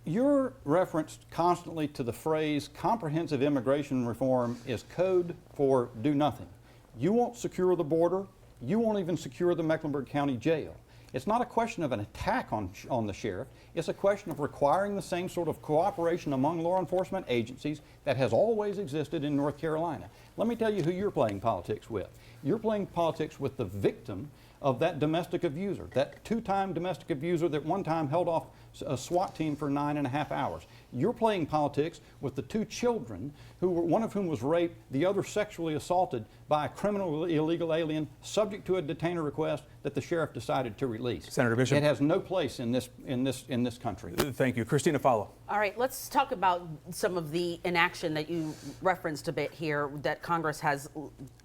Your reference constantly to the phrase comprehensive immigration reform is code for do nothing. You won't secure the border. You won't even secure the Mecklenburg County Jail. It's not a question of an attack on the sheriff. It's a question of requiring the same sort of cooperation among law enforcement agencies that has always existed in North Carolina. Let me tell you who you're playing politics with. You're playing politics with the victim of that domestic abuser, that two-time domestic abuser that one time held off a SWAT team for 9.5 hours. You're playing politics with the two children, one of whom was raped, the other sexually assaulted by a criminal illegal alien subject to a detainer request that the sheriff decided to release. Senator Bishop. It has no place in this country. Thank you. Christina, follow. All right, let's talk about some of the inaction that you referenced a bit here that Congress has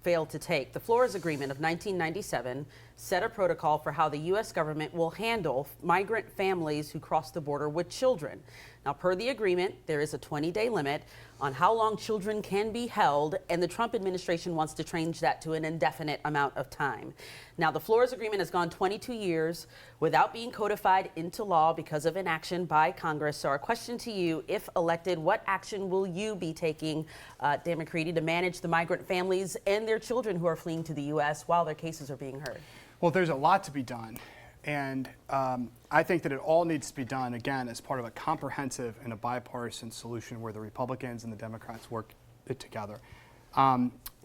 failed to take. The Flores Agreement of 1997 set a protocol for how the U.S. government will handle migrant families who cross the border with children. Now, per the agreement, there is a 20-day limit on how long children can be held, and the Trump administration wants to change that to an indefinite amount of time. Now, the Flores Agreement has gone 22 years without being codified into law because of inaction by Congress. So our question to you, if elected, what action will you be taking, Dan McCready, to manage the migrant families and their children who are fleeing to the U.S. while their cases are being heard? Well, there's a lot to be done. And I think that it all needs to be done, again, as part of a comprehensive and a bipartisan solution where the Republicans and the Democrats work it together.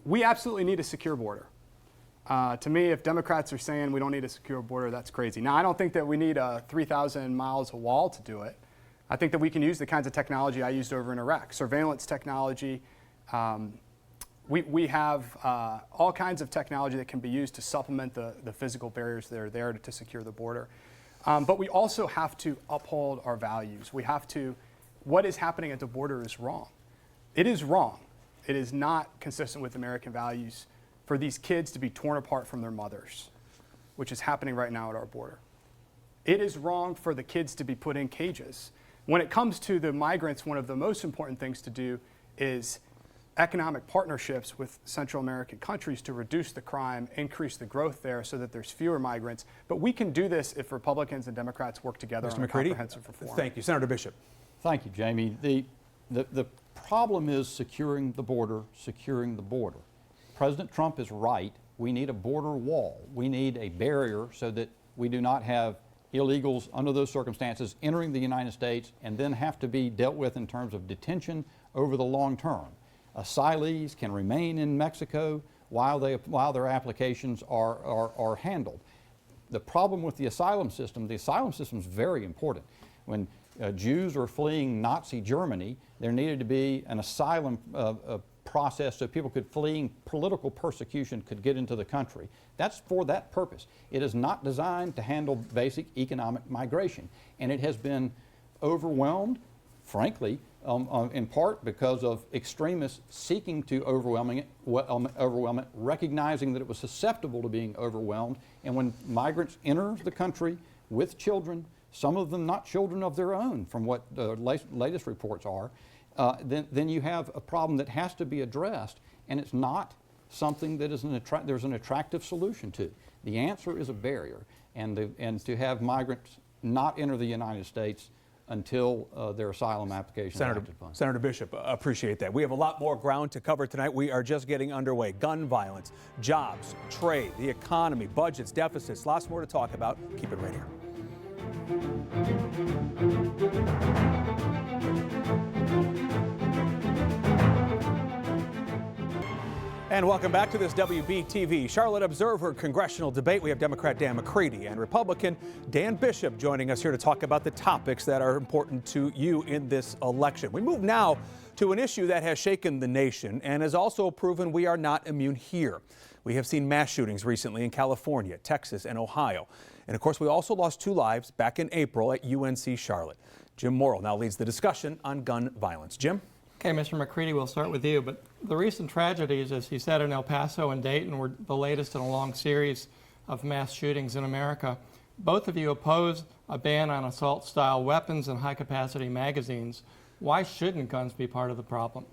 We absolutely need a secure border. To me, if Democrats are saying we don't need a secure border, that's crazy. Now, I don't think that we need 3,000 miles of wall to do it. I think that we can use the kinds of technology I used over in Iraq, surveillance technology. We have all kinds of technology that can be used to supplement the physical barriers that are there to secure the border. But we also have to uphold our values. We have to, what is happening at the border is wrong. It is wrong. It is not consistent with American values for these kids to be torn apart from their mothers, which is happening right now at our border. It is wrong for the kids to be put in cages. When it comes to the migrants, one of the most important things to do is economic partnerships with Central American countries to reduce the crime, increase the growth there so that there's fewer migrants. But we can do this if Republicans and Democrats work together on a comprehensive reform. Thank you. Senator Bishop. Thank you, Jamie. The problem is securing the border, securing the border. President Trump is right. We need a border wall. We need a barrier so that we do not have illegals under those circumstances entering the United States and then have to be dealt with in terms of detention over the long term. Asylees can remain in Mexico while their applications are handled. The problem with the asylum system is very important. When Jews are fleeing Nazi Germany, there needed to be an asylum process so people fleeing political persecution could get into the country. That's for that purpose. It is not designed to handle basic economic migration, and it has been overwhelmed, frankly, in part because of extremists seeking to overwhelm it, recognizing that it was susceptible to being overwhelmed. And when migrants enter the country with children, some of them not children of their own, from what the latest reports are, then you have a problem that has to be addressed, and it's not something that is there's an attractive solution to. The answer is a barrier, and to have migrants not enter the United States until their asylum application is acted upon. Senator Bishop, appreciate that. We have a lot more ground to cover tonight. We are just getting underway. Gun violence, jobs, trade, the economy, budgets, deficits, lots more to talk about. Keep it right here. And welcome back to this WBTV Charlotte Observer Congressional debate. We have Democrat Dan McCready and Republican Dan Bishop joining us here to talk about the topics that are important to you in this election. We move now to an issue that has shaken the nation and has also proven we are not immune here. We have seen mass shootings recently in California, Texas, and Ohio. And of course, we also lost 2 lives back in April at UNC Charlotte. Jim Morrill now leads the discussion on gun violence. Jim? Okay, Mr. McCready, we'll start with you. But the recent tragedies, as you said, in El Paso and Dayton were the latest in a long series of mass shootings in America. Both of you oppose a ban on assault-style weapons and high-capacity magazines. Why shouldn't guns be part of the problem?